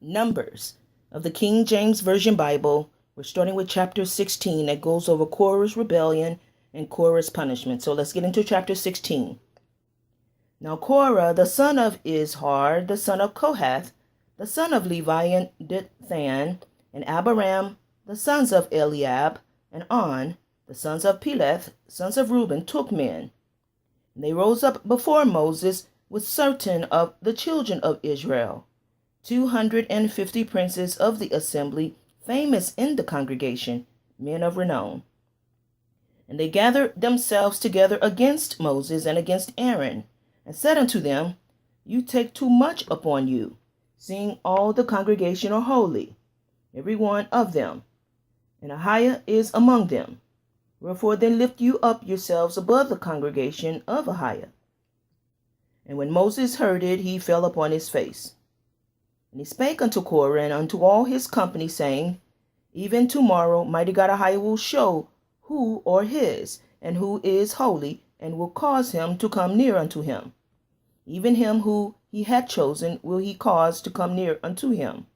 Numbers of the King James Version Bible. We're starting with chapter 16 that goes over Korah's rebellion and Korah's punishment. So let's get into chapter 16. Now Korah, the son of Izhar, the son of Kohath, the son of Levi, and Dathan, and Abiram, the sons of Eliab, and On, the sons of Peleth, sons of Reuben, took men. And they rose up before Moses with certain of the children of Israel, 250 princes of the assembly, famous in the congregation, men of renown. And they gathered themselves together against Moses and against Aaron, and said unto them, You take too much upon you, seeing all the congregation are holy, every one of them, and AHAYAH is among them. Wherefore then lift you up yourselves above the congregation of AHAYAH. And when Moses heard it, he fell upon his face. And he spake unto Korah and unto all his company, saying, Even tomorrow Mighty God AHAYAH will show who are his, and who is holy, and will cause him to come near unto him. Even him who he had chosen will he cause to come near unto him.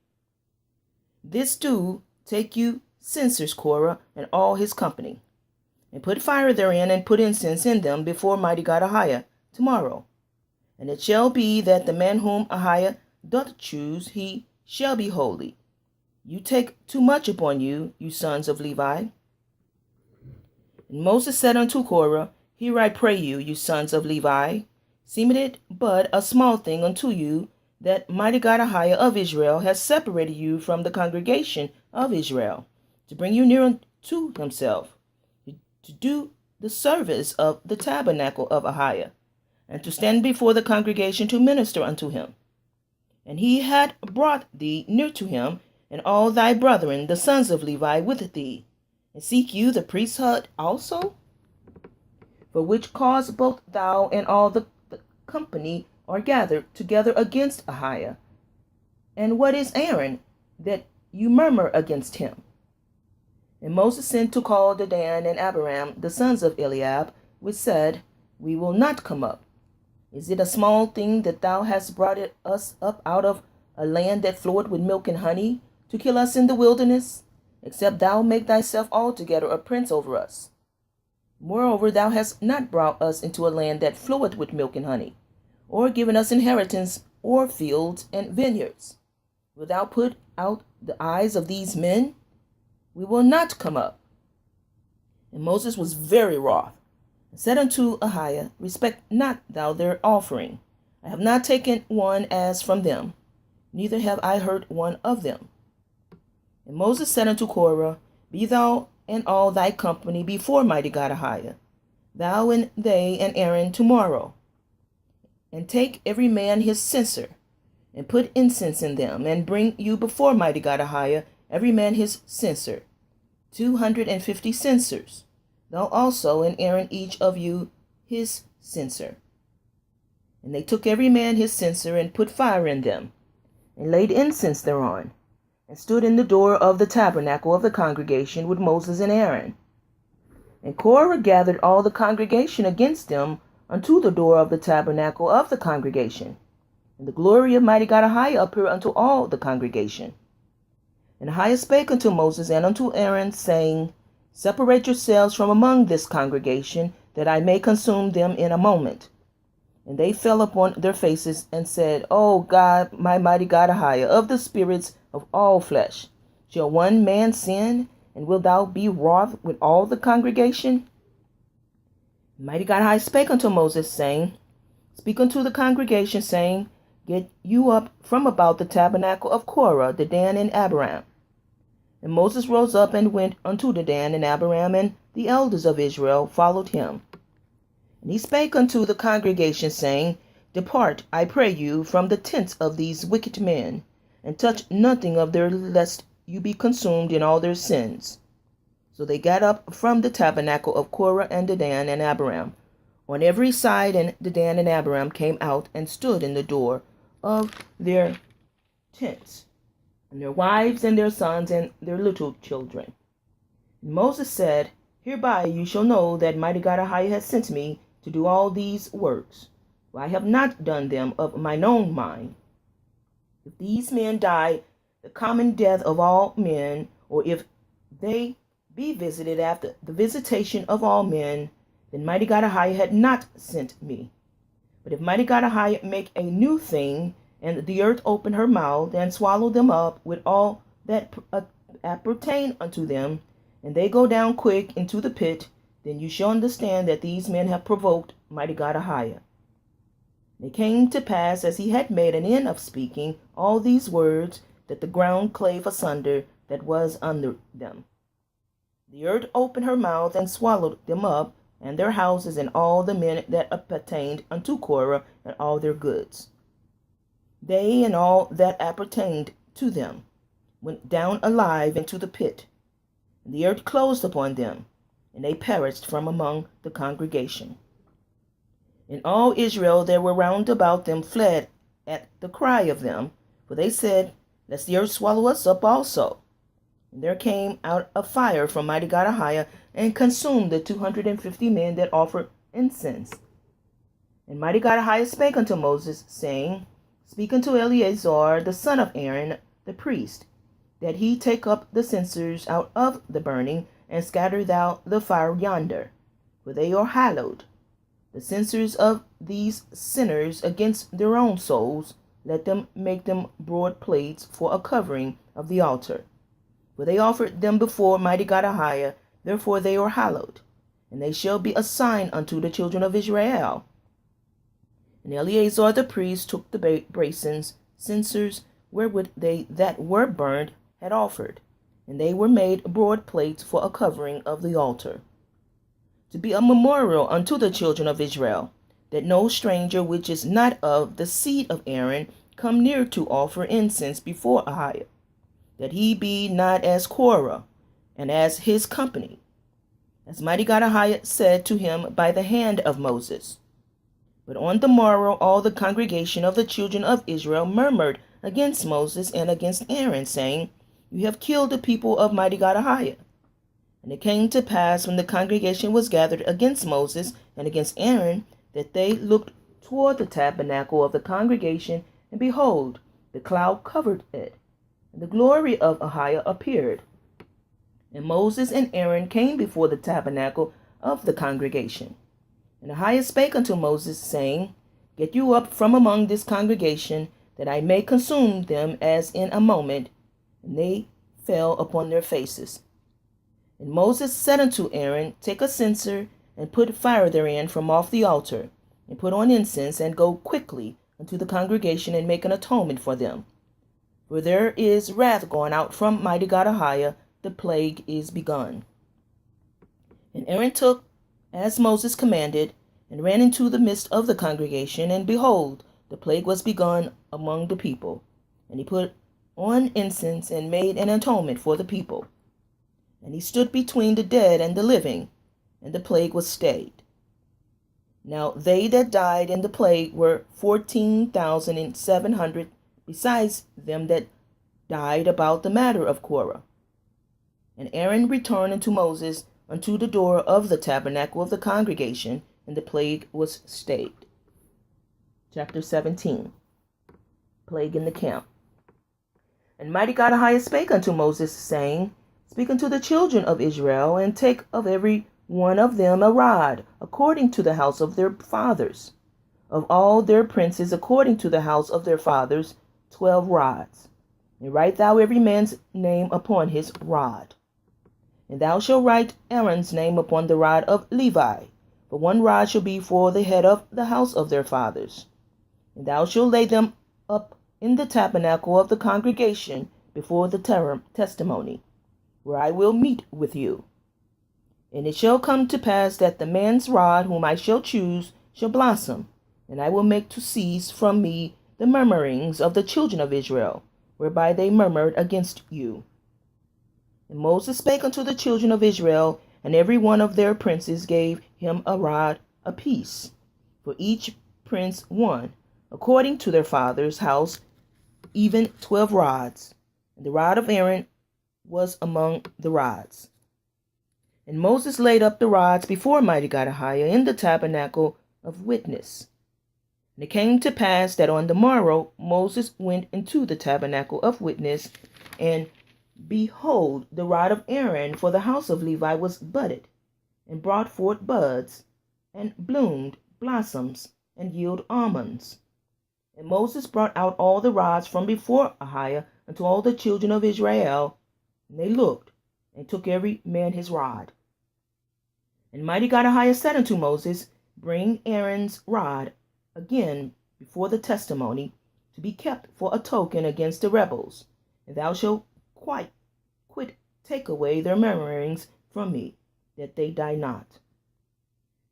This do, take you censers, Korah, and all his company, and put fire therein, and put incense in them before Mighty God AHAYAH tomorrow. And it shall be that the man whom AHAYAH doth choose, he shall be holy. You take too much upon you, you sons of Levi. And Moses said unto Korah, Hear I pray you, you sons of Levi, seemeth it but a small thing unto you, that Mighty God AHAYAH of Israel has separated you from the congregation of Israel, to bring you near unto himself, to do the service of the tabernacle of AHAYAH, and to stand before the congregation to minister unto him. And he had brought thee near to him, and all thy brethren, the sons of Levi, with thee. And seek you the priesthood also? For which cause both thou and all the company are gathered together against AHAYAH. And what is Aaron, that you murmur against him? And Moses sent to call Dathan and Abiram, the sons of Eliab, which said, We will not come up. Is it a small thing that thou hast brought us up out of a land that floweth with milk and honey, to kill us in the wilderness, except thou make thyself altogether a prince over us? Moreover, thou hast not brought us into a land that floweth with milk and honey, or given us inheritance, or fields and vineyards. Wilt thou put out the eyes of these men? We will not come up. And Moses was very wroth, and said unto AHAYAH, Respect not thou their offering. I have not taken one as from them, neither have I hurt one of them. And Moses said unto Korah, Be thou and all thy company before Mighty God AHAYAH, thou and they and Aaron tomorrow, and take every man his censer, and put incense in them, and bring you before Mighty God AHAYAH every man his censer, 250 censers, thou also and Aaron each of you his censer. And they took every man his censer, and put fire in them, and laid incense thereon, and stood in the door of the tabernacle of the congregation with Moses and Aaron. And Korah gathered all the congregation against them unto the door of the tabernacle of the congregation. And the glory of Mighty God AHAYAH appeared unto all the congregation. And AHAYAH spake unto Moses and unto Aaron, saying, Separate yourselves from among this congregation, that I may consume them in a moment. And they fell upon their faces, and said, O God, my Mighty God AHAYAH, of the spirits of all flesh, shall one man sin, and wilt thou be wroth with all the congregation? Mighty God AHAYAH spake unto Moses, saying, Speak unto the congregation, saying, Get you up from about the tabernacle of Korah, Dathan and Abiram. And Moses rose up and went unto Dathan and Abiram, and the elders of Israel followed him. And he spake unto the congregation, saying, Depart, I pray you, from the tents of these wicked men, and touch nothing of their, lest you be consumed in all their sins. So they got up from the tabernacle of Korah and Dathan and Abiram on every side, and Dathan and Abiram came out and stood in the door of their tents, and their wives and their sons and their little children. And Moses said, Hereby you shall know that Mighty God AHAYAH has sent me to do all these works, for I have not done them of mine own mind. If these men die the common death of all men, or if they be visited after the visitation of all men, then Mighty God AHAYAH had not sent me. But if Mighty God AHAYAH make a new thing, and the earth open her mouth, and swallow them up with all that appertain unto them, and they go down quick into the pit, then you shall understand that these men have provoked Mighty God AHAYAH. It came to pass, as he had made an end of speaking all these words, that the ground clave asunder that was under them. The earth opened her mouth and swallowed them up, and their houses, and all the men that appertained unto Korah, and all their goods. They and all that appertained to them went down alive into the pit, and the earth closed upon them, and they perished from among the congregation. And all Israel that were round about them fled at the cry of them, for they said, Lest the earth swallow us up also. And there came out a fire from Mighty God AHAYAH, and consumed the 250 men that offered incense. And Mighty God AHAYAH spake unto Moses, saying, Speak unto Eleazar the son of Aaron the priest, that he take up the censers out of the burning, and scatter thou the fire yonder, for they are hallowed. The censers of these sinners against their own souls, let them make them broad plates for a covering of the altar. For they offered them before Mighty God AHAYAH, therefore they are hallowed, and they shall be a sign unto the children of Israel. And Eleazar the priest took the basins, censers, wherewith they that were burned had offered, and they were made broad plates for a covering of the altar, to be a memorial unto the children of Israel, that no stranger which is not of the seed of Aaron come near to offer incense before AHAYAH, that he be not as Korah, and as his company, as Mighty God AHAYAH said to him by the hand of Moses. But on the morrow all the congregation of the children of Israel murmured against Moses and against Aaron, saying, You have killed the people of Mighty God AHAYAH. And it came to pass, when the congregation was gathered against Moses and against Aaron, that they looked toward the tabernacle of the congregation, and behold, the cloud covered it, and the glory of AHAYAH appeared. And Moses and Aaron came before the tabernacle of the congregation. And AHAYAH spake unto Moses, saying, Get you up from among this congregation, that I may consume them as in a moment. And they fell upon their faces. And Moses said unto Aaron, Take a censer, and put fire therein from off the altar, and put on incense, and go quickly unto the congregation, and make an atonement for them. For there is wrath gone out from Mighty God AHAYAH, the plague is begun. And Aaron took, as Moses commanded, and ran into the midst of the congregation, and behold, the plague was begun among the people. And he put on incense, and made an atonement for the people. And he stood between the dead and the living, and the plague was stayed. Now they that died in the plague were 14,700, besides them that died about the matter of Korah. And Aaron returned unto Moses unto the door of the tabernacle of the congregation, and the plague was stayed. Chapter 17. Plague in the camp. And Mighty God AHAYAH spake unto Moses, saying, Speak unto the children of Israel, and take of every one of them a rod, according to the house of their fathers. Of all their princes, according to the house of their fathers, 12 rods. And write thou every man's name upon his rod. And thou shalt write Aaron's name upon the rod of Levi, for 1 rod shall be for the head of the house of their fathers. And thou shalt lay them up in the tabernacle of the congregation before the testimony, where I will meet with you. And it shall come to pass that the man's rod whom I shall choose shall blossom, and I will make to cease from me the murmurings of the children of Israel, whereby they murmured against you. And Moses spake unto the children of Israel, and every one of their princes gave him a rod apiece, for each prince 1, according to their father's house, even 12 rods. And the rod of Aaron was among the rods. And Moses laid up the rods before Mighty God AHAYAH in the tabernacle of witness. And it came to pass that on the morrow Moses went into the tabernacle of witness, And behold, the rod of Aaron for the house of Levi was budded, and brought forth buds, and bloomed blossoms, and yielded almonds. And Moses brought out all the rods from before Ahiah unto all the children of Israel, and they looked, and took every man his rod. And Mighty God AHAYAH said unto Moses, Bring Aaron's rod again before the testimony, to be kept for a token against the rebels, and thou shalt quit take away their murmurings from me, that they die not.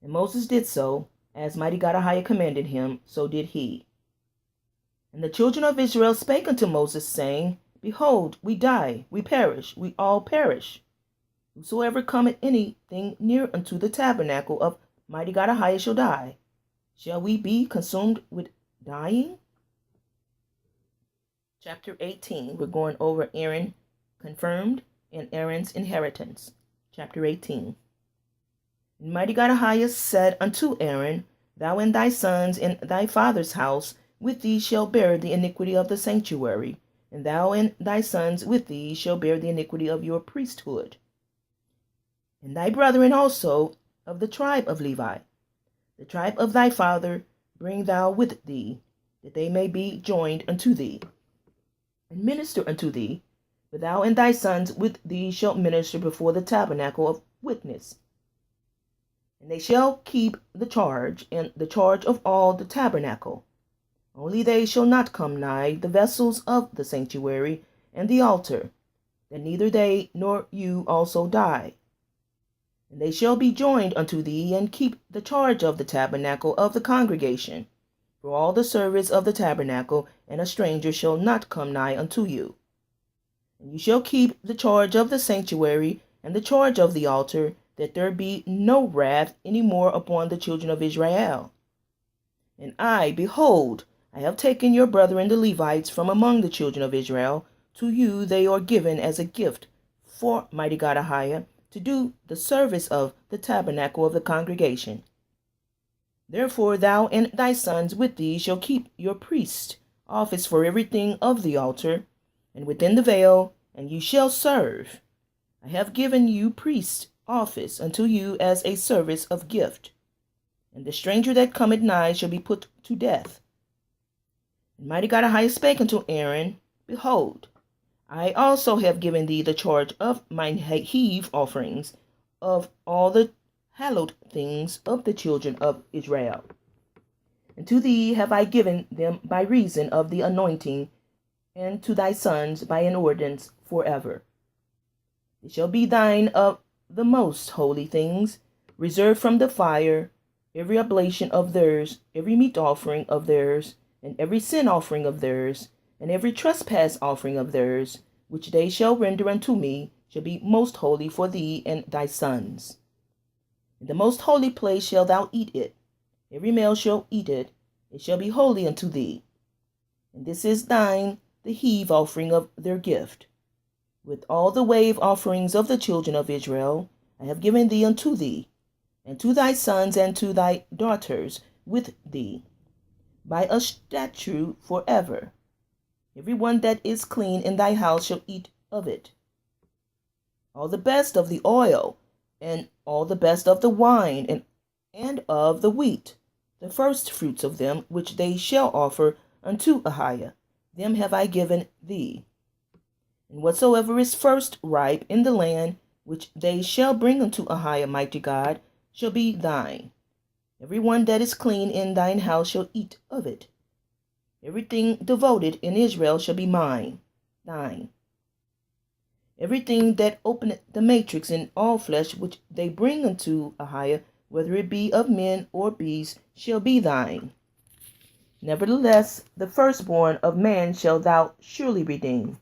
And Moses did so, as Mighty God AHAYAH commanded him, so did he. And the children of Israel spake unto Moses, saying, Behold, we die, we perish, we all perish. Whosoever cometh anything near unto the tabernacle of Mighty God AHAYAH shall die. Shall we be consumed with dying? Chapter 18, we're going over Aaron confirmed and Aaron's inheritance. Chapter 18. And Mighty God AHAYAH said unto Aaron, Thou and thy sons in thy father's house with thee shall bear the iniquity of the sanctuary, and thou and thy sons with thee shall bear the iniquity of your priesthood. And thy brethren also of the tribe of Levi, the tribe of thy father, bring thou with thee, that they may be joined unto thee, and minister unto thee. But thou and thy sons with thee shall minister before the tabernacle of witness. And they shall keep the charge, and the charge of all the tabernacle. Only they shall not come nigh the vessels of the sanctuary and the altar, that neither they nor you also die. And they shall be joined unto thee, and keep the charge of the tabernacle of the congregation, for all the service of the tabernacle, and a stranger shall not come nigh unto you. And you shall keep the charge of the sanctuary, and the charge of the altar, that there be no wrath any more upon the children of Israel. And I, behold, I have taken your brethren the Levites from among the children of Israel. To you they are given as a gift for Mighty God AHAYAH, to do the service of the tabernacle of the congregation. Therefore thou and thy sons with thee shall keep your priest office for everything of the altar, and within the veil, and you shall serve. I have given you priest office unto you as a service of gift. And the stranger that cometh nigh shall be put to death. And Mighty God AHAYAH spake unto Aaron, Behold, I also have given thee the charge of mine heave offerings of all the hallowed things of the children of Israel. And to thee have I given them by reason of the anointing, and to thy sons by an ordinance forever. It shall be thine of the most holy things, reserved from the fire, every oblation of theirs, every meat offering of theirs, and every sin offering of theirs, and every trespass offering of theirs, which they shall render unto me, shall be most holy for thee and thy sons. In the most holy place shalt thou eat it. Every male shall eat it. It shall be holy unto thee. And this is thine, the heave offering of their gift. With all the wave offerings of the children of Israel, I have given thee unto thee, and to thy sons and to thy daughters with thee, by a statute forever. Every one that is clean in thy house shall eat of it. All the best of the oil, and all the best of the wine, and of the wheat, the first fruits of them which they shall offer unto AHAYAH, them have I given thee. And whatsoever is first ripe in the land, which they shall bring unto AHAYAH, Mighty God, shall be thine. Every one that is clean in thine house shall eat of it. Everything devoted in Israel shall be mine, thine. Everything that openeth the matrix in all flesh, which they bring unto AHAYAH, whether it be of men or beasts, shall be thine. Nevertheless, the firstborn of man shalt thou surely redeem,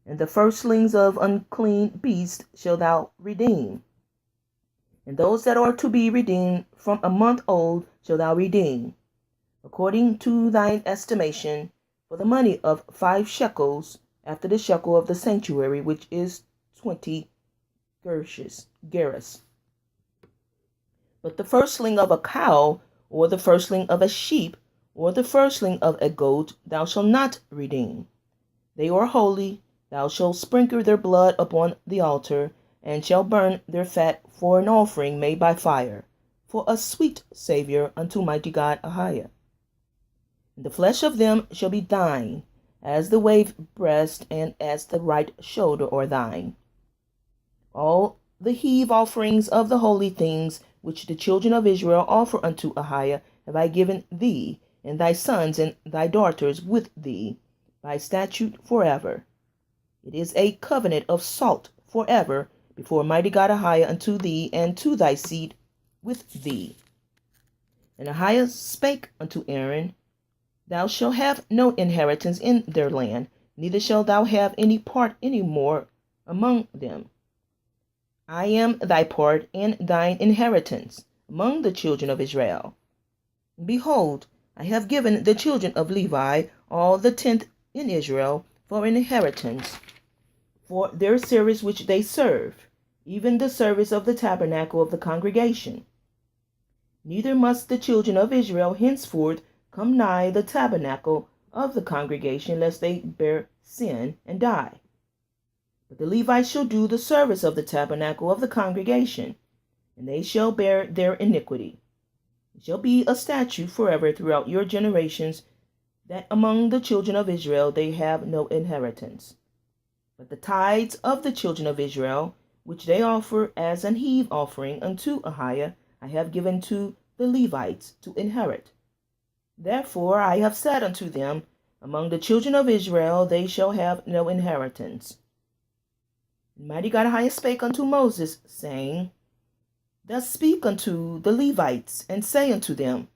and the firstlings of unclean beasts shalt thou redeem. And those that are to be redeemed from a month old shalt thou redeem, according to thine estimation, for the money of 5 shekels, after the shekel of the sanctuary, which is 20 gerahs. But the firstling of a cow, or the firstling of a sheep, or the firstling of a goat, thou shalt not redeem. They are holy, Thou shalt sprinkle their blood upon the altar, and shalt burn their fat for an offering made by fire, for a sweet savour unto mighty God AHAYAH. And the flesh of them shall be thine, as the wave breast, and as the right shoulder or thine. All the heave offerings of the holy things which the children of Israel offer unto AHAYAH have I given thee, and thy sons and thy daughters with thee, by statute forever. It is a covenant of salt forever before mighty God AHAYAH unto thee and to thy seed with thee. And AHAYAH spake unto Aaron, Thou shalt have no inheritance in their land, neither shalt thou have any part any more among them. I am thy part and thine inheritance among the children of Israel. Behold, I have given the children of Levi all the tenth in Israel for an inheritance, for their service which they serve, even the service of the tabernacle of the congregation. Neither must the children of Israel henceforth come nigh the tabernacle of the congregation, lest they bear sin and die. But the Levites shall do the service of the tabernacle of the congregation, and they shall bear their iniquity. It shall be a statute forever throughout your generations, that among the children of Israel they have no inheritance. But the tithes of the children of Israel, which they offer as an heave offering unto AHAYAH, I have given to the Levites to inherit. Therefore I have said unto them, Among the children of Israel they shall have no inheritance. And mighty God AHAYAH spake unto Moses, saying, Thus speak unto the Levites, and say unto them,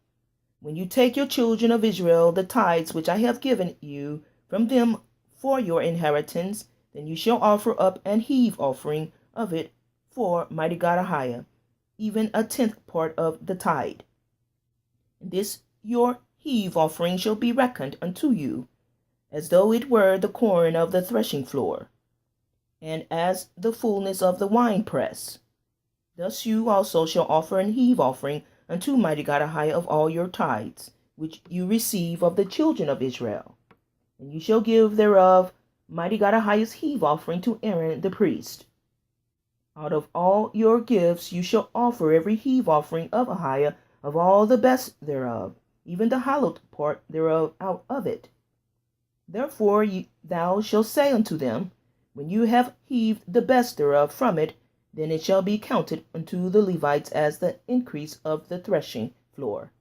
When you take your children of Israel the tithes which I have given you from them for your inheritance, then you shall offer up an heave offering of it for mighty God AHAYAH, even a tenth part of the tithe. And this your heave offering shall be reckoned unto you, as though it were the corn of the threshing floor, and as the fullness of the winepress. Thus you also shall offer an heave offering unto mighty God AHAYAH of all your tithes, which you receive of the children of Israel. And you shall give thereof mighty God AHAYAH's heave offering to Aaron the priest. Out of all your gifts you shall offer every heave offering of AHAYAH of all the best thereof, even the hallowed part thereof out of it. Therefore thou shalt say unto them, When you have heaved the best thereof from it, then it shall be counted unto the Levites as the increase of the threshing floor,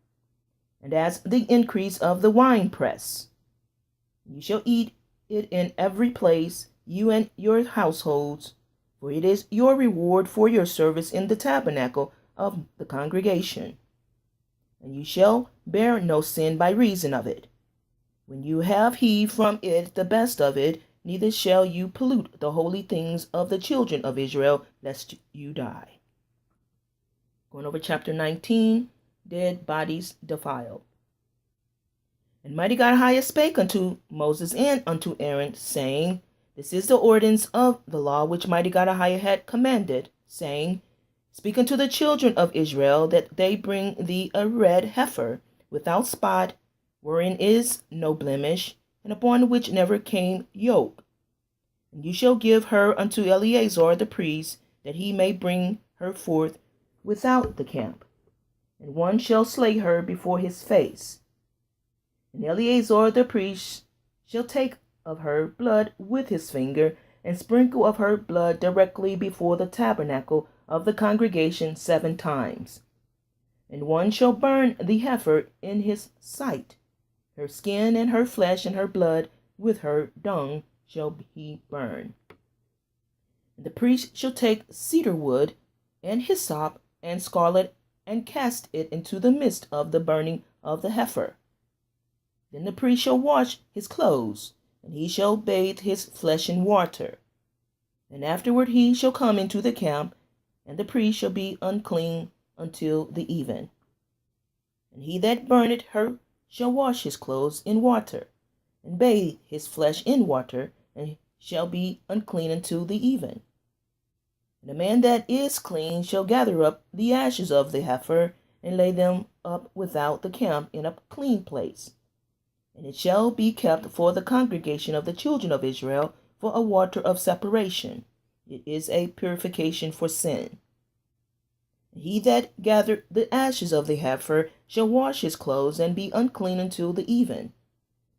and as the increase of the winepress. You shall eat it in every place, you and your households, for it is your reward for your service in the tabernacle of the congregation. And you shall bear no sin by reason of it. When you have heaved from it the best of it, neither shall you pollute the holy things of the children of Israel, lest you die. Going over chapter 19, dead bodies defiled. And mighty God AHAYAH spake unto Moses and unto Aaron, saying, This is the ordinance of the law which mighty God AHAYAH had commanded, saying, Speak unto the children of Israel that they bring thee a red heifer without spot, wherein is no blemish, and upon which never came yoke. And you shall give her unto Eleazar the priest, that he may bring her forth without the camp. And one shall slay her before his face. And Eleazar the priest shall take of her blood with his finger, and sprinkle of her blood directly before the tabernacle of the congregation 7 times. And one shall burn the heifer in his sight. Her skin and her flesh and her blood with her dung shall he burn. And the priest shall take cedar wood and hyssop and scarlet, and cast it into the midst of the burning of the heifer. Then the priest shall wash his clothes, and he shall bathe his flesh in water. And afterward he shall come into the camp, and the priest shall be unclean until the even. And he that burneth her shall wash his clothes in water, and bathe his flesh in water, and shall be unclean until the even. And the man that is clean shall gather up the ashes of the heifer, and lay them up without the camp in a clean place. And it shall be kept for the congregation of the children of Israel for a water of separation. It is a purification for sin. He that gathered the ashes of the heifer shall wash his clothes and be unclean until the even.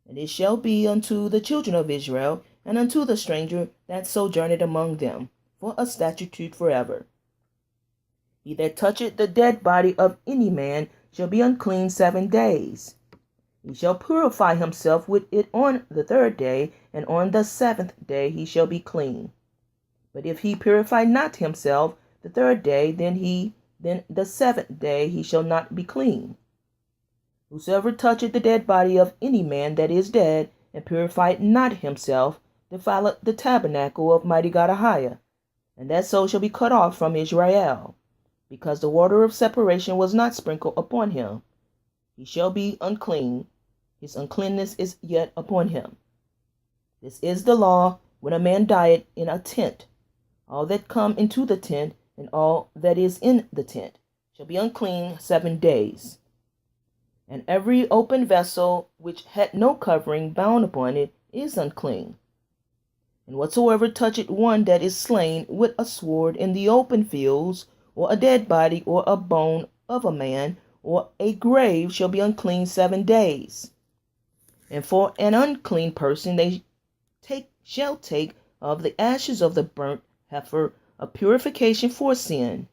And it shall be unto the children of Israel and unto the stranger that sojourneth among them for a statute forever. He that toucheth the dead body of any man shall be unclean 7 days. He shall purify himself with it on the 3rd day, and on the 7th day he shall be clean. But if he purify not himself the 3rd day, then the 7th day he shall not be clean. Whosoever toucheth the dead body of any man that is dead, and purifieth not himself, defileth the tabernacle of Mighty God AHAYAH, and that soul shall be cut off from Israel, because the water of separation was not sprinkled upon him. He shall be unclean. His uncleanness is yet upon him. This is the law when a man dieth in a tent. All that come into the tent, and all that is in the tent, shall be unclean 7 days. And every open vessel which had no covering bound upon it is unclean. And whatsoever toucheth one that is slain with a sword in the open fields, or a dead body, or a bone of a man, or a grave, shall be unclean 7 days. And for an unclean person they shall take of the ashes of the burnt heifer a purification for sin,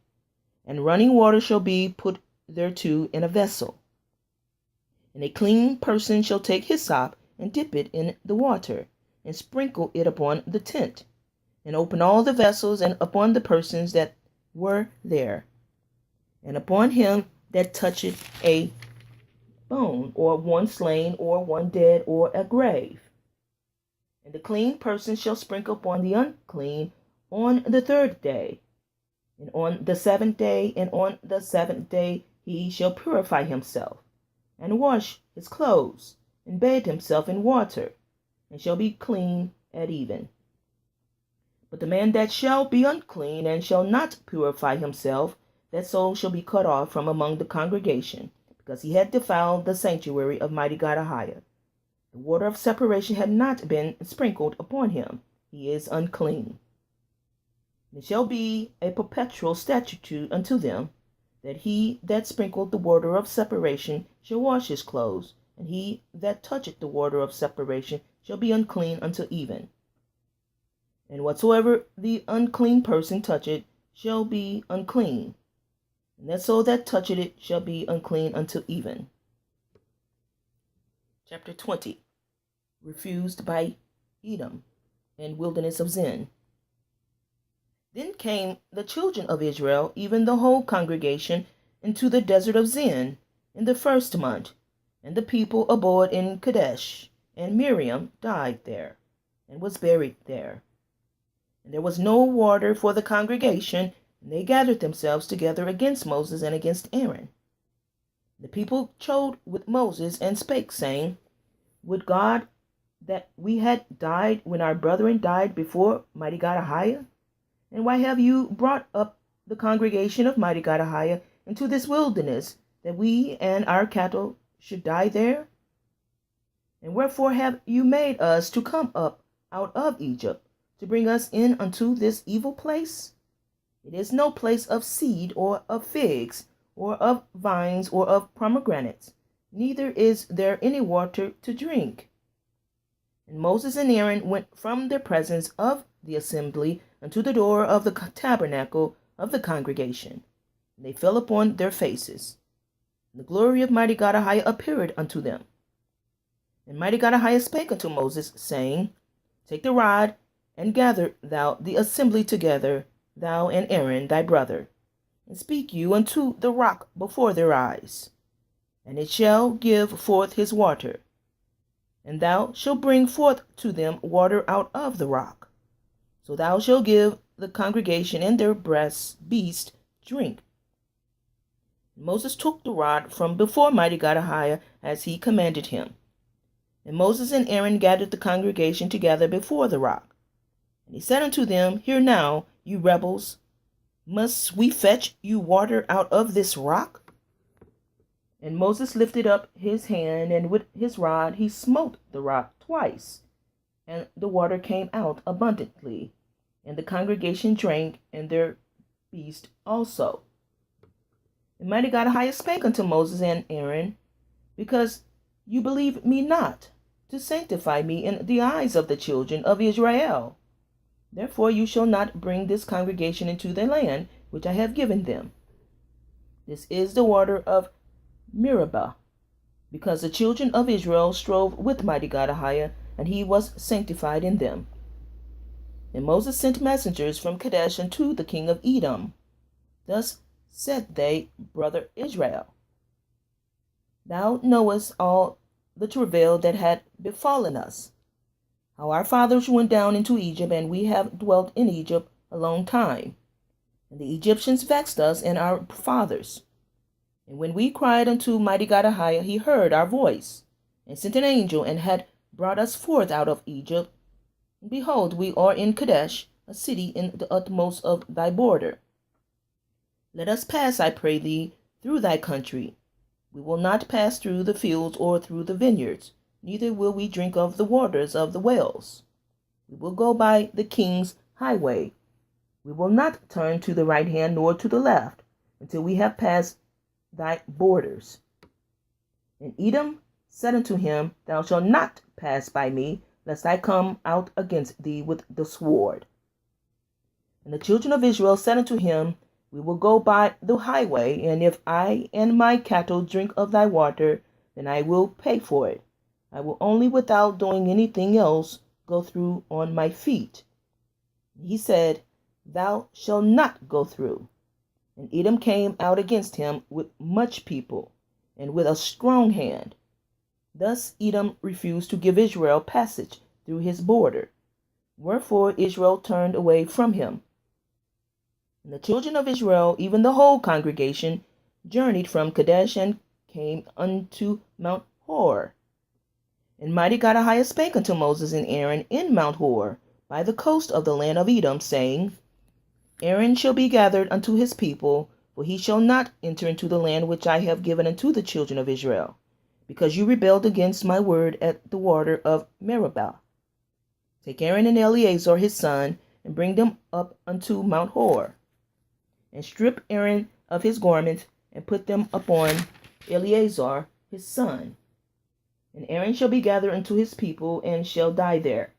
and running water shall be put thereto in a vessel. And a clean person shall take hyssop, and dip it in the water, and sprinkle it upon the tent, and open all the vessels, and upon the persons that were there, and upon him that toucheth a bone, or one slain, or one dead, or a grave. And the clean person shall sprinkle upon the unclean on the 3rd day, and on the 7th day, and on the 7th day he shall purify himself, and wash his clothes, and bathe himself in water, and shall be clean at even. But the man that shall be unclean, and shall not purify himself, that soul shall be cut off from among the congregation, because he had defiled the sanctuary of Mighty God AHAYAH. The water of separation had not been sprinkled upon him. He is unclean. It shall be a perpetual statute unto them, that he that sprinkled the water of separation shall wash his clothes, and he that toucheth the water of separation shall be unclean until even. And whatsoever the unclean person toucheth shall be unclean, and that soul that toucheth it shall be unclean until even. Chapter 20. Refused by Edom and wilderness of Zin. Then came the children of Israel, even the whole congregation, into the desert of Zin in the 1st month, and the people abode in Kadesh, and Miriam died there, and was buried there. And there was no water for the congregation, and they gathered themselves together against Moses and against Aaron. The people chode with Moses, and spake, saying, Would God that we had died when our brethren died before Mighty God AHAYAH? And why have you brought up the congregation of Mighty God AHAYAH into this wilderness, that we and our cattle should die there? And wherefore have you made us to come up out of Egypt, to bring us in unto this evil place? It is no place of seed, or of figs, or of vines, or of pomegranates, neither is there any water to drink. And Moses and Aaron went from their presence of the assembly unto the door of the tabernacle of the congregation. And they fell upon their faces. And the glory of Mighty God AHAYAH appeared unto them. And Mighty God AHAYAH spake unto Moses, saying, Take the rod, and gather thou the assembly together, thou and Aaron thy brother, and speak you unto the rock before their eyes, and it shall give forth his water. And thou shalt bring forth to them water out of the rock. So thou shalt give the congregation and their beast drink. Moses took the rod from before Mighty God AHAYAH, as he commanded him. And Moses and Aaron gathered the congregation together before the rock. And he said unto them, Hear now, you rebels, must we fetch you water out of this rock? And Moses lifted up his hand, and with his rod he smote the rock twice. and the water came out abundantly, and the congregation drank, and their beast also. And Mighty God AHAYAH spake unto Moses and Aaron, because you believe me not, to sanctify me in the eyes of the children of Israel. Therefore you shall not bring this congregation into the land which I have given them. This is the water of Meribah, because the children of Israel strove with Mighty God AHAYAH, and he was sanctified in them. And Moses sent messengers from Kadesh unto the king of Edom. Thus said they, Brother Israel, thou knowest all the travail that had befallen us, how our fathers went down into Egypt, and we have dwelt in Egypt a long time. And the Egyptians vexed us and our fathers. And when we cried unto Mighty God AHAYAH, he heard our voice, and sent an angel, and had brought us forth out of Egypt. And behold, we are in Kadesh, a city in the utmost of thy border. Let us pass, I pray thee, through thy country. We will not pass through the fields or through the vineyards, neither will we drink of the waters of the wells. We will go by the king's highway. We will not turn to the right hand nor to the left, until we have passed thy borders. And Edom said unto him, Thou shalt not pass by me, lest I come out against thee with the sword. And the children of Israel said unto him, We will go by the highway, and if I and my cattle drink of thy water, then I will pay for it. I will only, without doing anything else, go through on my feet. He said, Thou shalt not go through. And Edom came out against him with much people, and with a strong hand. Thus Edom refused to give Israel passage through his border. Wherefore Israel turned away from him. And the children of Israel, even the whole congregation, journeyed from Kadesh and came unto Mount Hor. And Mighty God AHAYAH spake unto Moses and Aaron in Mount Hor, by the coast of the land of Edom, saying, Aaron shall be gathered unto his people, for he shall not enter into the land which I have given unto the children of Israel, because you rebelled against my word at the water of Meribah. Take Aaron and Eleazar his son, and bring them up unto Mount Hor, and strip Aaron of his garments, and put them upon Eleazar his son. And Aaron shall be gathered unto his people, and shall die there.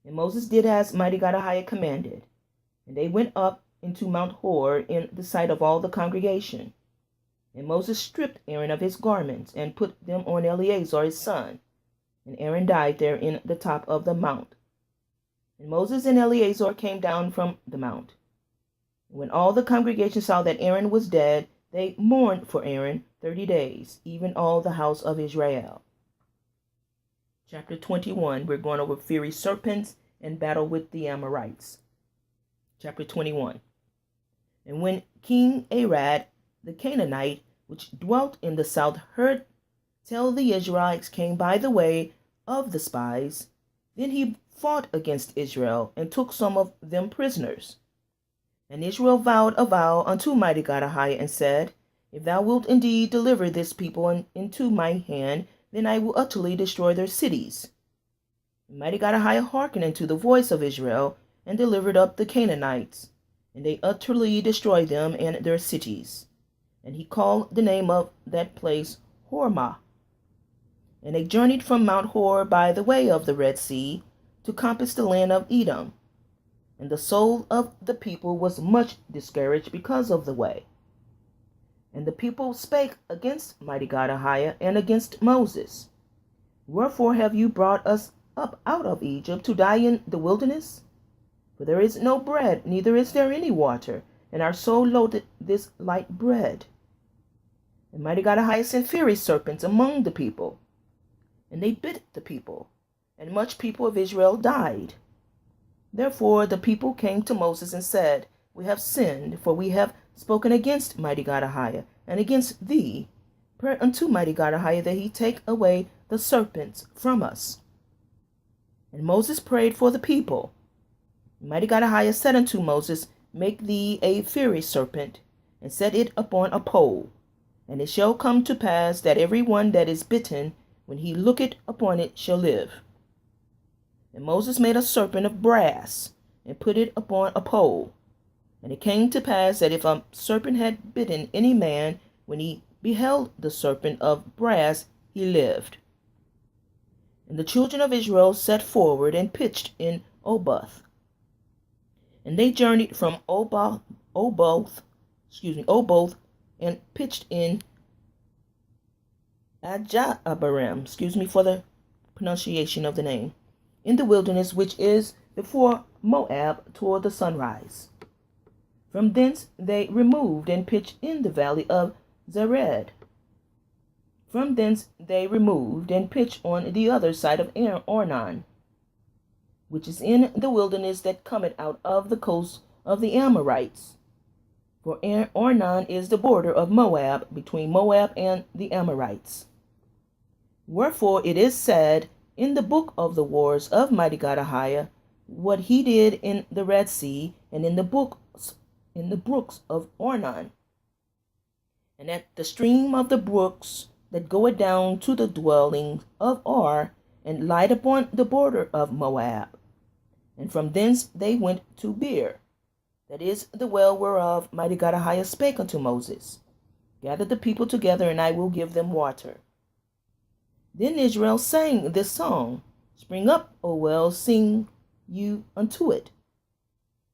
And Moses did as Mighty God AHAYAH commanded. And they went up into Mount Hor in the sight of all the congregation. And Moses stripped Aaron of his garments, and put them on Eleazar his son. And Aaron died there in the top of the mount. And Moses and Eleazar came down from the mount. And when all the congregation saw that Aaron was dead, they mourned for Aaron 30 days, even all the house of Israel. Chapter 21, we're going over fiery serpents and battle with the Amorites. Chapter 21. And when King Arad the Canaanite, which dwelt in the south, heard tell the Israelites came by the way of the spies, then he fought against Israel, and took some of them prisoners. And Israel vowed a vow unto Mighty God AHAYAH, and said, If thou wilt indeed deliver this people into my hand, then I will utterly destroy their cities. And Mighty God AHAYAH hearkened unto the voice of Israel, and delivered up the Canaanites, and they utterly destroyed them and their cities. And he called the name of that place Hormah. And they journeyed from Mount Hor by the way of the Red Sea, to compass the land of Edom. And the soul of the people was much discouraged because of the way. And the people spake against Mighty God AHAYAH and against Moses. Wherefore have you brought us up out of Egypt to die in the wilderness? For there is no bread, neither is there any water, and our soul loatheth this light bread. And Mighty God AHAYAH sent fiery serpents among the people, and they bit the people, and much people of Israel died. Therefore the people came to Moses and said, We have sinned, for we have spoken against Mighty God AHAYAH, and against thee. Pray unto Mighty God AHAYAH that he take away the serpents from us. And Moses prayed for the people. Mighty God AHAYAH said unto Moses, Make thee a fiery serpent, and set it upon a pole. And it shall come to pass that every one that is bitten, when he looketh upon it, shall live. And Moses made a serpent of brass, and put it upon a pole. And it came to pass that if a serpent had bitten any man, when he beheld the serpent of brass, he lived. And the children of Israel set forward and pitched in Oboth. And they journeyed from Oboth, and pitched in Ajabarim, for the pronunciation of the name, in the wilderness which is before Moab toward the sunrise. From thence they removed and pitched in the valley of Zered. From thence they removed and pitched on the other side of Ornan, which is in the wilderness that cometh out of the coast of the Amorites. For Ornan is the border of Moab, between Moab and the Amorites. Wherefore it is said in the book of the wars of Mighty God AHAYAH, what he did in the Red Sea, and in the brooks of Ornan, and at the stream of the brooks that goeth down to the dwelling of Ar, and light upon the border of Moab. And from thence they went to Beer, that is the well whereof Mighty God AHAYAH spake unto Moses, Gather the people together, and I will give them water. Then Israel sang this song, Spring up, O well, sing you unto it.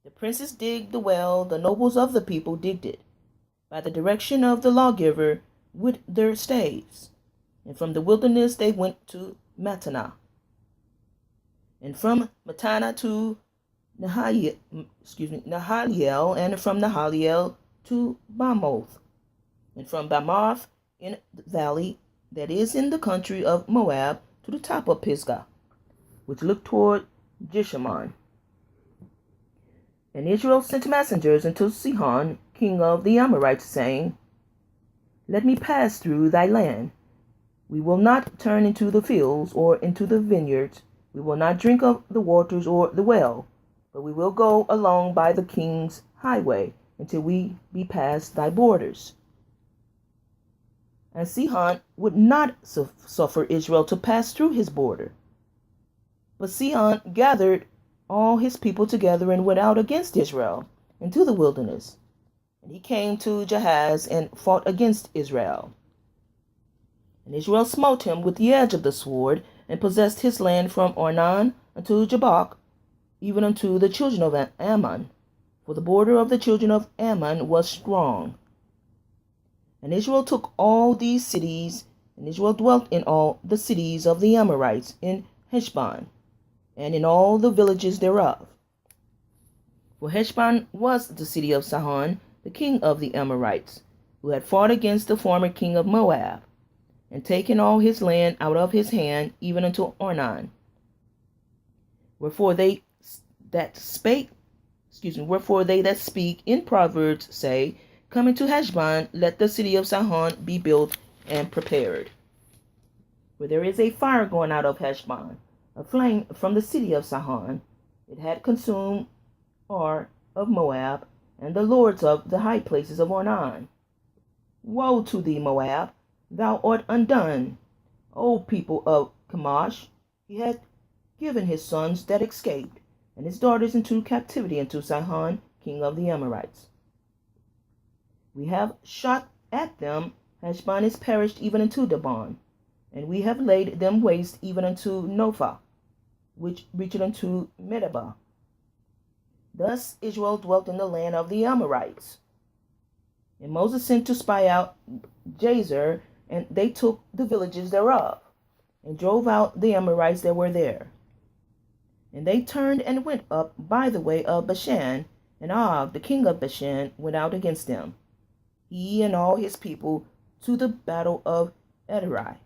The princes digged the well, the nobles of the people digged it, by the direction of the lawgiver with their staves. And from the wilderness they went to Mattanah, and from Mattanah to Nahaliel, and from Nahaliel to Bamoth, and from Bamoth in the valley that is in the country of Moab to the top of Pisgah, which looked toward Jeshimon. And Israel sent messengers unto Sihon, king of the Amorites, saying, Let me pass through thy land. We will not turn into the fields or into the vineyards. We will not drink of the waters or the well, but we will go along by the king's highway until we be past thy borders. And Sihon would not suffer Israel to pass through his border. But Sihon gathered all his people together and went out against Israel into the wilderness. And he came to Jahaz and fought against Israel. And Israel smote him with the edge of the sword, and possessed his land from Ornan unto Jabbok, even unto the children of Ammon, for the border of the children of Ammon was strong. And Israel took all these cities, and Israel dwelt in all the cities of the Amorites in Heshbon, and in all the villages thereof. For Heshbon was the city of Sihon, the king of the Amorites, who had fought against the former king of Moab, and taken all his land out of his hand, even unto Ornan. Wherefore they that speak in Proverbs say, Coming to Heshbon, let the city of Sihon be built and prepared. For there is a fire going out of Heshbon, a flame from the city of Sihon. It had consumed Ar of Moab, and the lords of the high places of Ornan. Woe to thee, Moab! Thou art undone, O people of Chemosh. He had given his sons that escaped, and his daughters into captivity unto Sihon, king of the Amorites. We have shot at them. Heshbon is perished even unto Dibon, and we have laid them waste even unto Nophah, which reacheth unto Medeba. Thus Israel dwelt in the land of the Amorites. And Moses sent to spy out Jazer, and they took the villages thereof, and drove out the Amorites that were there. And they turned and went up by the way of Bashan, and Og, the king of Bashan, went out against them, he and all his people, to the battle of Edrei.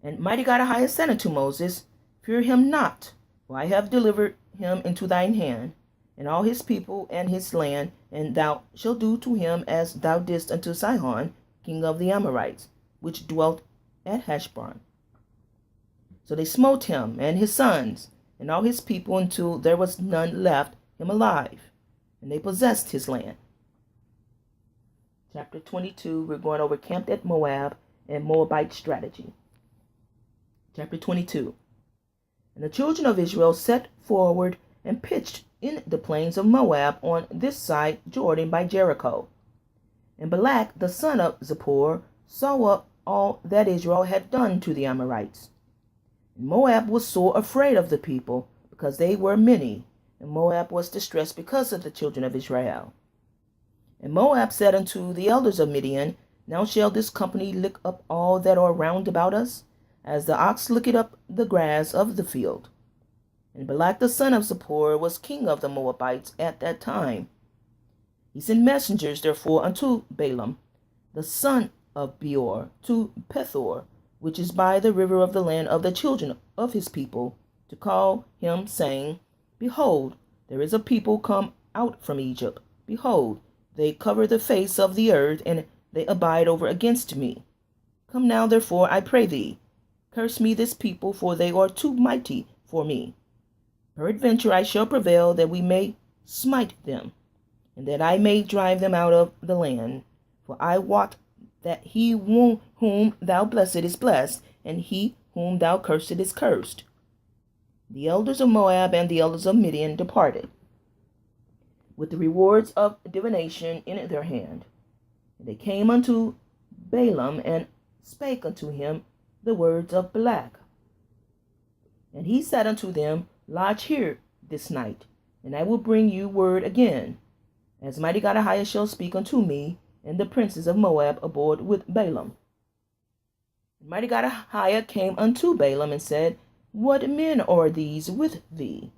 And Mighty God AHAYAH said unto Moses, Fear him not, for I have delivered him into thine hand, and all his people and his land, and thou shalt do to him as thou didst unto Sihon, king of the Amorites, which dwelt at Heshbon. So they smote him and his sons and all his people until there was none left him alive, and they possessed his land. Chapter 22, we're going over camped at Moab and Moabite strategy. Chapter 22. And the children of Israel set forward and pitched in the plains of Moab on this side Jordan by Jericho. And Balak the son of Zippor saw all that Israel had done to the Amorites. And Moab was sore afraid of the people, because they were many, and Moab was distressed because of the children of Israel. And Moab said unto the elders of Midian, Now shall this company lick up all that are round about us, as the ox licketh up the grass of the field. And Balak the son of Zippor was king of the Moabites at that time. He sent messengers therefore unto Balaam, the son of Beor, to Pethor, which is by the river of the land of the children of his people, to call him, saying, Behold, there is a people come out from Egypt. Behold, they cover the face of the earth, and they abide over against me. Come now, therefore, I pray thee, curse me this people, for they are too mighty for me. Peradventure I shall prevail, that we may smite them, and that I may drive them out of the land. For I wot that he whom thou blessed is blessed, and he whom thou cursed is cursed. The elders of Moab and the elders of Midian departed, with the rewards of divination in their hand. And they came unto Balaam, and spake unto him the words of Balak. And he said unto them, Lodge here this night, and I will bring you word again, as Mighty God AHAYAH shall speak unto me, and the princes of Moab abode with Balaam. And Mighty God AHAYAH came unto Balaam, and said, What men are these with thee?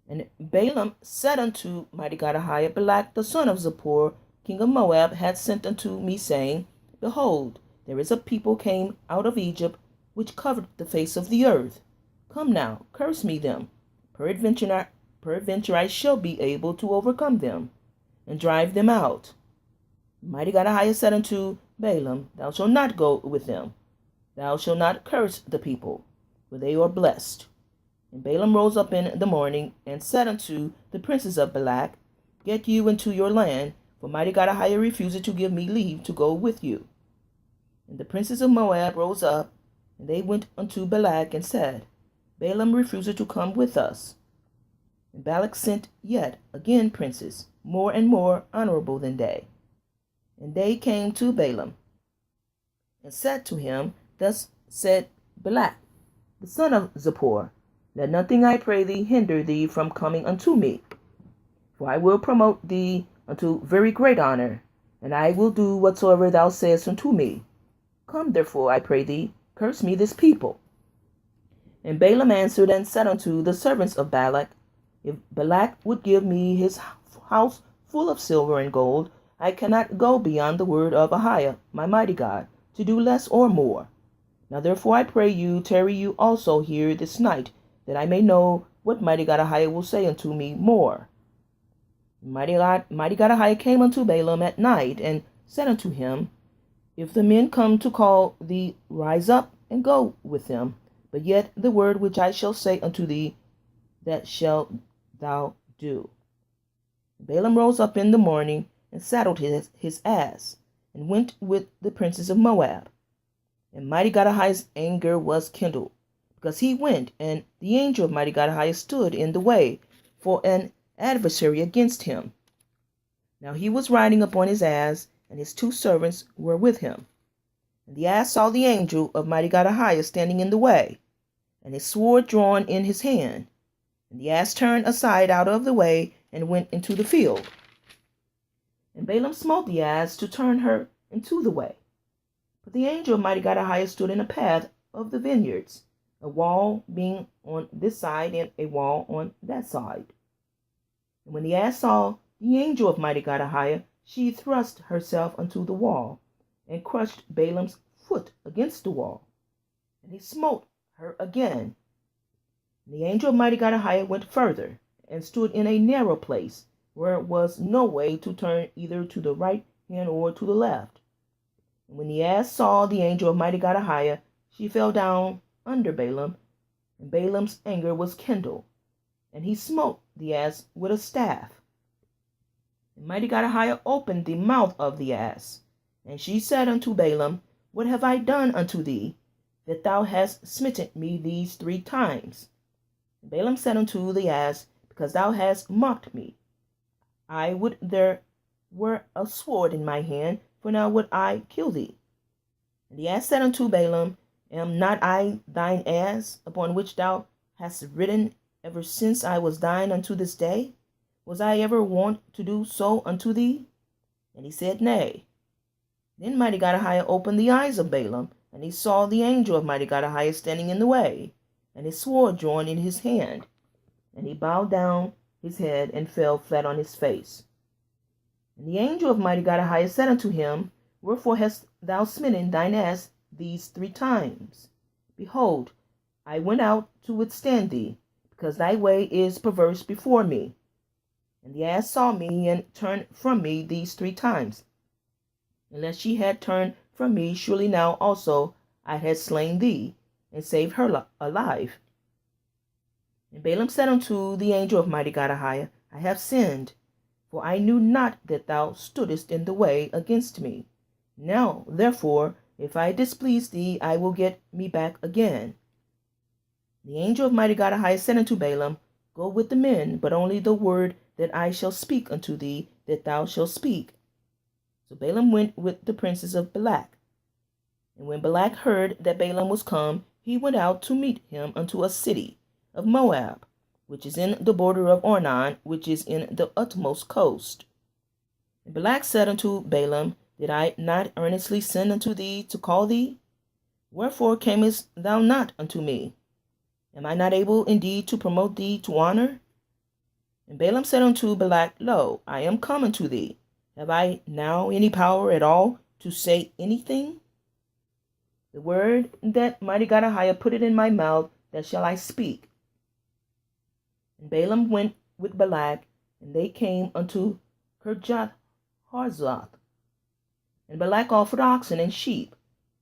And Balaam said unto Mighty God AHAYAH, Balak the son of Zippor, king of Moab, hath sent unto me, saying, Behold, there is a people came out of Egypt, which covered the face of the earth. Come now, curse me them. Peradventure I shall be able to overcome them, and drive them out. Mighty God AHAYAH said unto Balaam, Thou shalt not go with them. Thou shalt not curse the people, for they are blessed. And Balaam rose up in the morning, and said unto the princes of Balak, Get you into your land, for Mighty God AHAYAH refuseth to give me leave to go with you. And the princes of Moab rose up, and they went unto Balak, and said, Balaam refuseth to come with us. And Balak sent yet again princes, more and more honorable than they. And they came to Balaam, and said to him, Thus said Balak, the son of Zippor, Let nothing, I pray thee, hinder thee from coming unto me. For I will promote thee unto very great honor, and I will do whatsoever thou sayest unto me. Come therefore, I pray thee, curse me this people. And Balaam answered and said unto the servants of Balak, If Balak would give me his house full of silver and gold, I cannot go beyond the word of AHAYAH, my mighty God, to do less or more. Now therefore I pray you, tarry you also here this night, that I may know what Mighty God AHAYAH will say unto me more. Mighty God AHAYAH came unto Balaam at night, and said unto him, If the men come to call thee, rise up and go with them. But yet the word which I shall say unto thee, that shalt thou do. Balaam rose up in the morning, and saddled his ass, and went with the princes of Moab. And Mighty God AHAYAH's anger was kindled, because he went, and the angel of Mighty God AHAYAH stood in the way for an adversary against him. Now he was riding upon his ass, and his two servants were with him. And the ass saw the angel of Mighty God AHAYAH standing in the way, and his sword drawn in his hand. And the ass turned aside out of the way, and went into the field. And Balaam smote the ass to turn her into the way. But the angel of Mighty God AHAYAH stood in the path of the vineyards, a wall being on this side and a wall on that side. And when the ass saw the angel of Mighty God AHAYAH, she thrust herself unto the wall, and crushed Balaam's foot against the wall. And he smote her again. And the angel of Mighty God AHAYAH went further, and stood in a narrow place, where was no way to turn either to the right hand or to the left. And when the ass saw the angel of Mighty God AHAYAH, she fell down under Balaam, and Balaam's anger was kindled, and he smote the ass with a staff. And Mighty God AHAYAH opened the mouth of the ass, and she said unto Balaam, What have I done unto thee? that thou hast smitten me these 3 times? And Balaam said unto the ass, Because thou hast mocked me. I would there were a sword in my hand, for now would I kill thee. And the ass said unto Balaam, Am not I thine ass, upon which thou hast ridden ever since I was thine unto this day? Was I ever wont to do so unto thee? And he said, Nay. Then Mighty God AHAYAH opened the eyes of Balaam, and he saw the angel of Mighty God AHAYAH standing in the way, and his sword drawn in his hand. And he bowed down his head and fell flat on his face. And the angel of Mighty God AHAYAH said unto him, Wherefore hast thou smitten thine ass these 3 times? Behold, I went out to withstand thee, because thy way is perverse before me. And the ass saw me, and turned from me these 3 times. Unless she had turned from me, surely now also I had slain thee, and saved her alive. And Balaam said unto the angel of Mighty God AHAYAH, I have sinned, for I knew not that thou stoodest in the way against me. Now, therefore, if I displease thee, I will get me back again. The angel of Mighty God AHAYAH said unto Balaam, Go with the men, but only the word that I shall speak unto thee, that thou shalt speak. So Balaam went with the princes of Balak. And when Balak heard that Balaam was come, he went out to meet him unto a city of Moab, which is in the border of Ornan, which is in the utmost coast. And Balak said unto Balaam, Did I not earnestly send unto thee to call thee? Wherefore camest thou not unto me? Am I not able indeed to promote thee to honor? And Balaam said unto Balak, Lo, I am come unto thee. Have I now any power at all to say anything? The word that Mighty God AHAYAH put it in my mouth, that shall I speak. And Balaam went with Balak, and they came unto Kirjath Harzoth. And Balak offered oxen and sheep,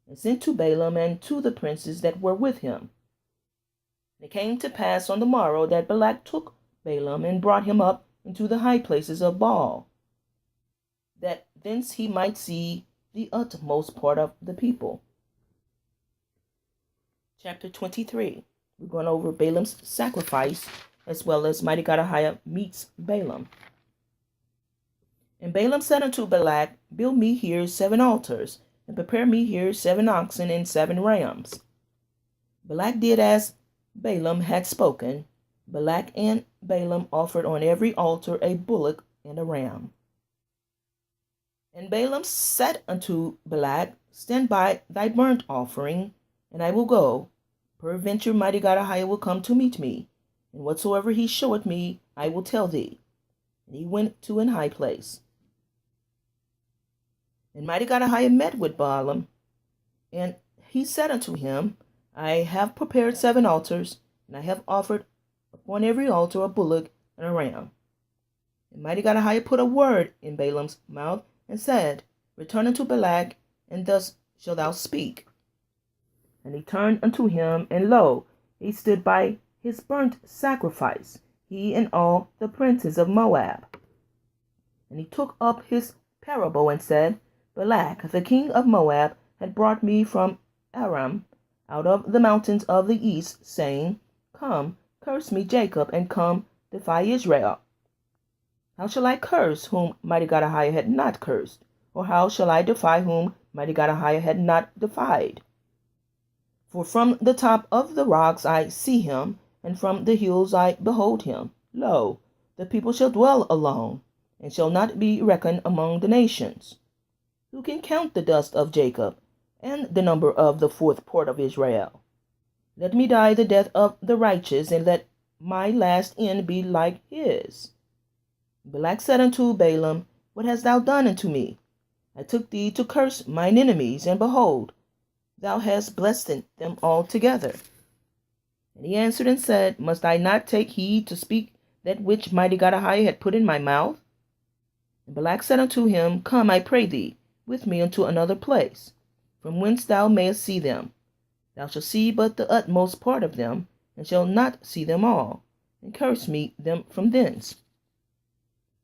and sent to Balaam and to the princes that were with him. And it came to pass on the morrow that Balak took Balaam and brought him up into the high places of Baal, that thence he might see the utmost part of the people. Chapter 23. We're going over Balaam's sacrifice, as well as Mighty God AHAYAH meets Balaam. And Balaam said unto Balak, Build me here 7 altars, and prepare me here 7 oxen and 7 rams. Balak did as Balaam had spoken. Balak and Balaam offered on every altar a bullock and a ram. And Balaam said unto Balak, Stand by thy burnt offering, and I will go. Peradventure Mighty God AHAYAH will come to meet me, and whatsoever he showeth me, I will tell thee. And he went to an high place. And Mighty God AHAYAH met with Balaam, and he said unto him, I have prepared 7 altars, and I have offered upon every altar a bullock and a ram. And Mighty God AHAYAH put a word in Balaam's mouth, and said, Return unto Balak, and thus shalt thou speak. And he turned unto him, and lo, he stood by his burnt sacrifice, he and all the princes of Moab. And he took up his parable, and said, Balak, the king of Moab, had brought me from Aram, out of the mountains of the east, saying, Come, curse me Jacob, and come, defy Israel. How shall I curse whom Mighty God AHAYAH had not cursed? Or how shall I defy whom Mighty God AHAYAH had not defied? For from the top of the rocks I see him, and from the hills I behold him. Lo, the people shall dwell alone, and shall not be reckoned among the nations. Who can count the dust of Jacob, and the number of the 4th part of Israel? Let me die the death of the righteous, and let my last end be like his. Balak said unto Balaam, What hast thou done unto me? I took thee to curse mine enemies, and behold, thou hast blessed them altogether. And he answered and said, Must I not take heed to speak that which Mighty God AHAYAH had put in my mouth? And Balak said unto him, Come, I pray thee, with me unto another place, from whence thou mayest see them. Thou shalt see but the utmost part of them, and shalt not see them all, and curse me them from thence.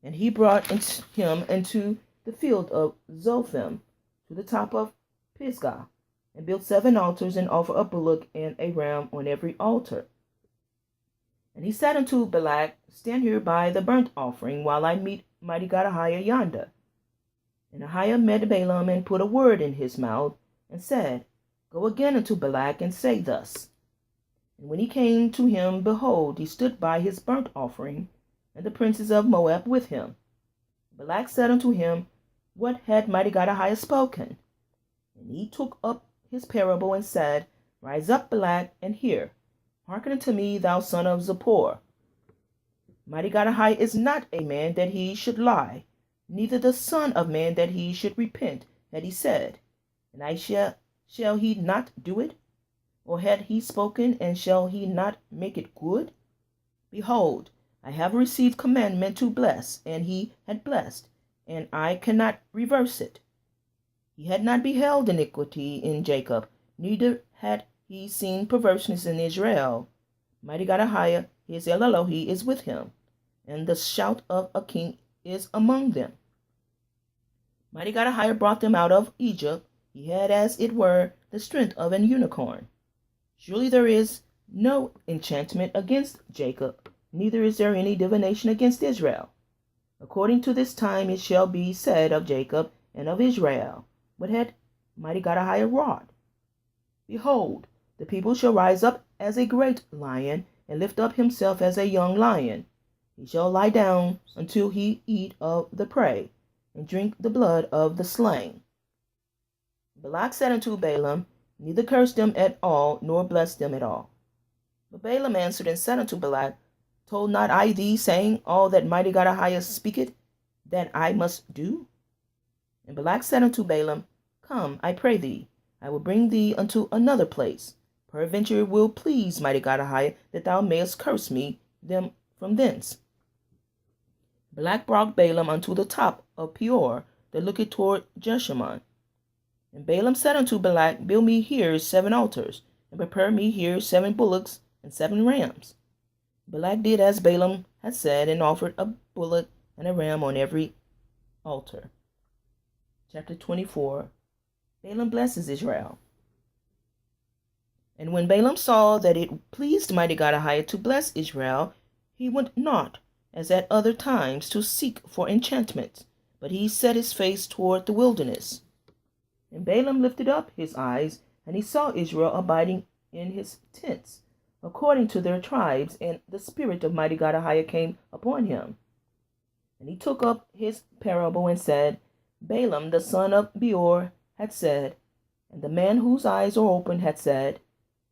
And he brought him into the field of Zophim, to the top of Pisgah. and built 7 altars, and offered a bullock and a ram on every altar. And he said unto Balak, Stand here by the burnt offering, while I meet Mighty God AHAYAH yonder. And AHAYAH met Balaam, and put a word in his mouth, and said, Go again unto Balak, and say thus. And when he came to him, behold, he stood by his burnt offering, and the princes of Moab with him. Balak said unto him, What had Mighty God AHAYAH spoken? And he took up his parable, and said, Rise up, Balak, and hear. Hearken unto me, thou son of Zippor. Mighty God AHAYAH is not a man that he should lie, neither the son of man that he should repent, had he said, And I shall he not do it? Or had he spoken, and shall he not make it good? Behold, I have received commandment to bless, and he had blessed, and I cannot reverse it. He had not beheld iniquity in Jacob, neither had he seen perverseness in Israel. Mighty God AHAYAH, his El Elohi, is with him, and the shout of a king is among them. Mighty God AHAYAH brought them out of Egypt. He had, as it were, the strength of an unicorn. Surely there is no enchantment against Jacob, neither is there any divination against Israel. According to this time it shall be said of Jacob and of Israel, What had Mighty God AHAYAH wrought? Behold, the people shall rise up as a great lion, and lift up himself as a young lion. He shall lie down until he eat of the prey, and drink the blood of the slain. Balak said unto Balaam, Neither curse them at all, nor bless them at all. But Balaam answered and said unto Balak, Told not I thee, saying, All that Mighty God AHAYAH speaketh, that I must do? And Balak said unto Balaam, Come, I pray thee, I will bring thee unto another place. Peradventure it will please Mighty God AHAYAH that thou mayest curse me them from thence. Balak brought Balaam unto the top of Peor, that looketh toward Jeshimon. And Balaam said unto Balak, Build me here 7 altars, and prepare me here 7 bullocks and 7 rams. Balak did as Balaam had said, and offered a bullock and a ram on every altar. Chapter 24. Balaam blesses Israel. And when Balaam saw that it pleased Mighty God AHAYAH to bless Israel, he went not, as at other times, to seek for enchantments, but he set his face toward the wilderness. And Balaam lifted up his eyes, and he saw Israel abiding in his tents, according to their tribes, and the spirit of Mighty God AHAYAH came upon him. And he took up his parable, and said, Balaam the son of Beor had said, and the man whose eyes are opened had said,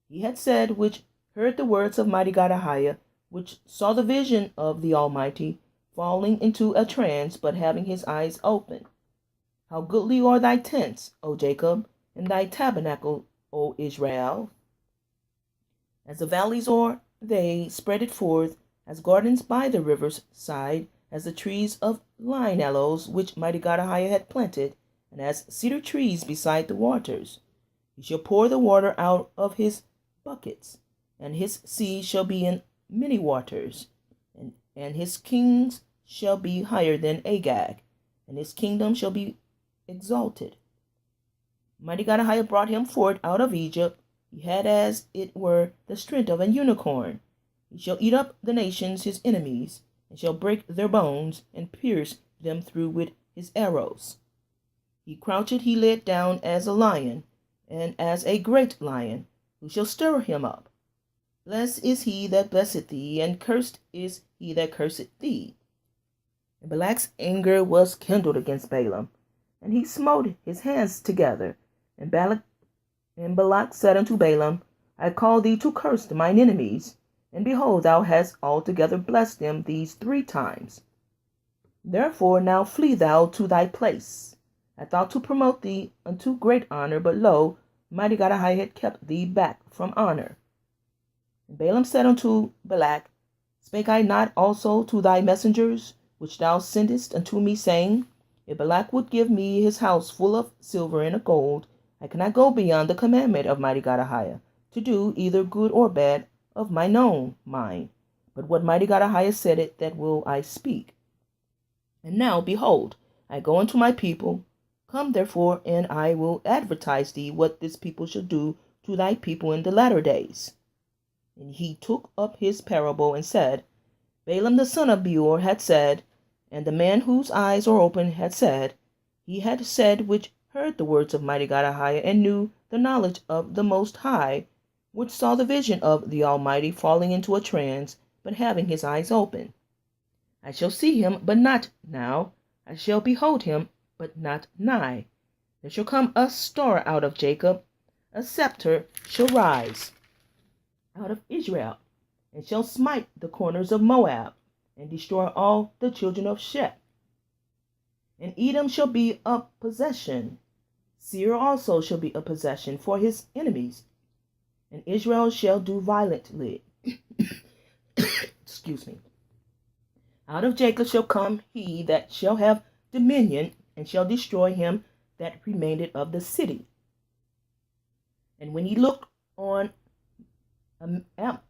He had said, which heard the words of Mighty God AHAYAH, which saw the vision of the Almighty, falling into a trance, but having his eyes open. How goodly are thy tents, O Jacob, and thy tabernacle, O Israel. As the valleys are, they spread it forth, as gardens by the river's side, as the trees of line aloes, which Mighty God AHAYAH had planted, and as cedar trees beside the waters. He shall pour the water out of his buckets, and his sea shall be in many waters, and his kings shall be higher than Agag, and his kingdom shall be exalted. Mighty God AHAYAH brought him forth out of Egypt. He had, as it were, the strength of an unicorn. He shall eat up the nations his enemies, and shall break their bones, and pierce them through with his arrows. He crouched, he laid down as a lion, and as a great lion, who shall stir him up? Blessed is he that blesseth thee, and cursed is he that curseth thee. And Balak's anger was kindled against Balaam, and he smote his hands together. And Balak said unto Balaam, I call thee to curse mine enemies, and behold, thou hast altogether blessed them these 3 times. Therefore now flee thou to thy place. I thought to promote thee unto great honor, but lo, Mighty God AHAYAH had kept thee back from honor. And Balaam said unto Balak, Spake I not also to thy messengers, which thou sendest unto me, saying, If Balak would give me his house full of silver and of gold, I cannot go beyond the commandment of Mighty God AHAYAH, to do either good or bad of mine own mind. But what Mighty God AHAYAH said it, that will I speak. And now, behold, I go unto my people, Come therefore, and I will advertise thee what this people shall do to thy people in the latter days. And he took up his parable and said, Balaam the son of Beor had said, and the man whose eyes are open had said, he had said which heard the words of Mighty God AHAYAH, and knew the knowledge of the Most High, which saw the vision of the Almighty, falling into a trance, but having his eyes open. I shall see him, but not now. I shall behold him, but not nigh. There shall come a star out of Jacob, a scepter shall rise out of Israel, and shall smite the corners of Moab, and destroy all the children of Sheth. And Edom shall be a possession. Seir also shall be a possession for his enemies. And Israel shall do violently. Excuse me. Out of Jacob shall come he that shall have dominion, and shall destroy him that remained of the city. And when he looked on Amalek,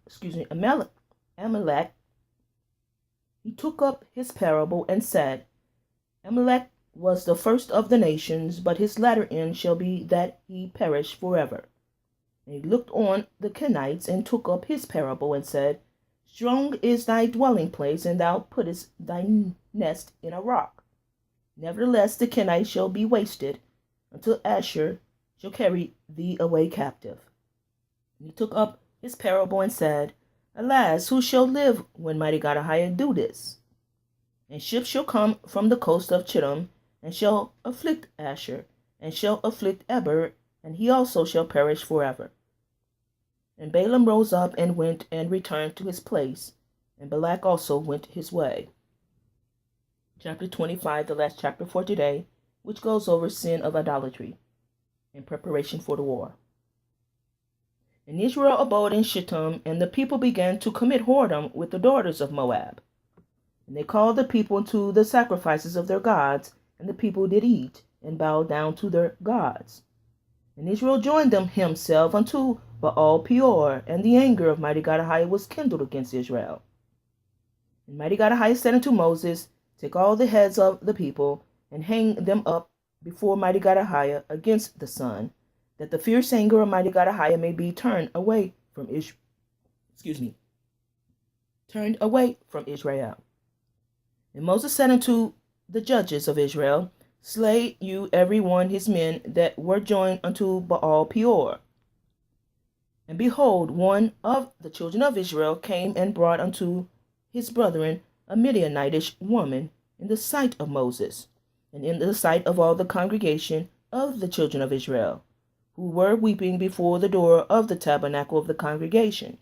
he took up his parable and said, Amalek was the first of the nations, but his latter end shall be that he perish forever. And he looked on the Kenites, and took up his parable and said, Strong is thy dwelling place, and thou puttest thy nest in a rock. Nevertheless the Kenites shall be wasted, until Asher shall carry thee away captive. And he took up his parable and said, Alas, who shall live when Mighty God AHAYAH do this? And ships shall come from the coast of Chittim, and shall afflict Asher, and shall afflict Eber, and he also shall perish forever. And Balaam rose up and went and returned to his place, and Balak also went his way. Chapter 25, the last chapter for today, which goes over sin of idolatry in preparation for the war. And Israel abode in Shittim, and the people began to commit whoredom with the daughters of Moab. And they called the people to the sacrifices of their gods, and the people did eat, and bow down to their gods. And Israel joined them himself unto Baal Peor, and the anger of Mighty God AHAYAH was kindled against Israel. And Mighty God AHAYAH said unto Moses, Take all the heads of the people, and hang them up before Mighty God AHAYAH against the sun, that the fierce anger of Mighty God AHAYAH may be turned away from Israel. And Moses said unto the judges of Israel, Slay you every one his men that were joined unto Baal Peor. And behold, one of the children of Israel came and brought unto his brethren a Midianitish woman in the sight of Moses, and in the sight of all the congregation of the children of Israel, who were weeping before the door of the tabernacle of the congregation.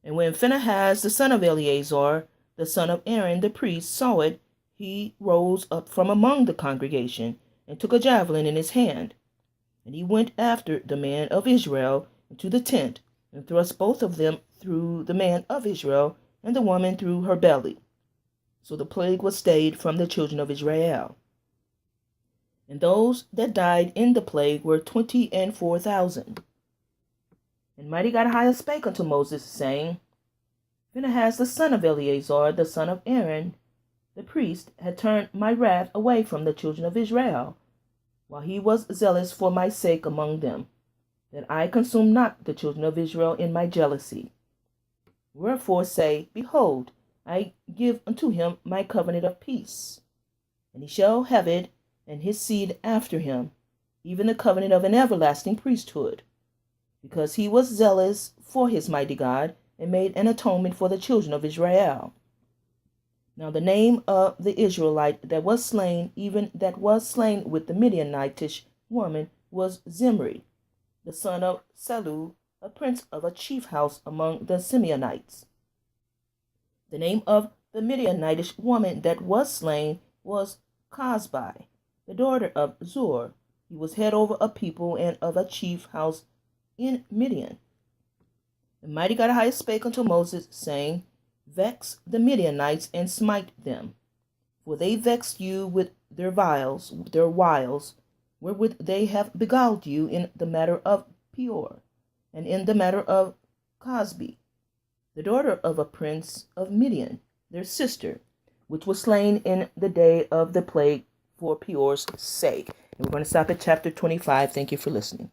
And when Phinehas the son of Eleazar, the son of Aaron the priest, saw it, he rose up from among the congregation, and took a javelin in his hand. And he went after the man of Israel into the tent, and thrust both of them through the man of Israel, and the woman through her belly. So the plague was stayed from the children of Israel. And those that died in the plague were 24,000. And Mighty God AHAYAH spake unto Moses, saying, Phinehas the son of Eleazar, the son of Aaron, the priest, had turned my wrath away from the children of Israel, while he was zealous for my sake among them, that I consume not the children of Israel in my jealousy. Wherefore say, Behold, I give unto him my covenant of peace, and he shall have it, and his seed after him, even the covenant of an everlasting priesthood, because he was zealous for his mighty God, and made an atonement for the children of Israel. Now the name of the Israelite that was slain, even that was slain with the Midianitish woman, was Zimri, the son of Salu, a prince of a chief house among the Simeonites. The name of the Midianitish woman that was slain was Cosbi, the daughter of Zur. He was head over a people and of a chief house in Midian. And Mighty God AHAYAH spake unto Moses, saying, Vex the Midianites and smite them, for they vexed you with their wiles, wherewith they have beguiled you in the matter of Peor, and in the matter of Cosbi, the daughter of a prince of Midian, their sister, which was slain in the day of the plague for Peor's sake. And we're going to stop at chapter 25. Thank you for listening.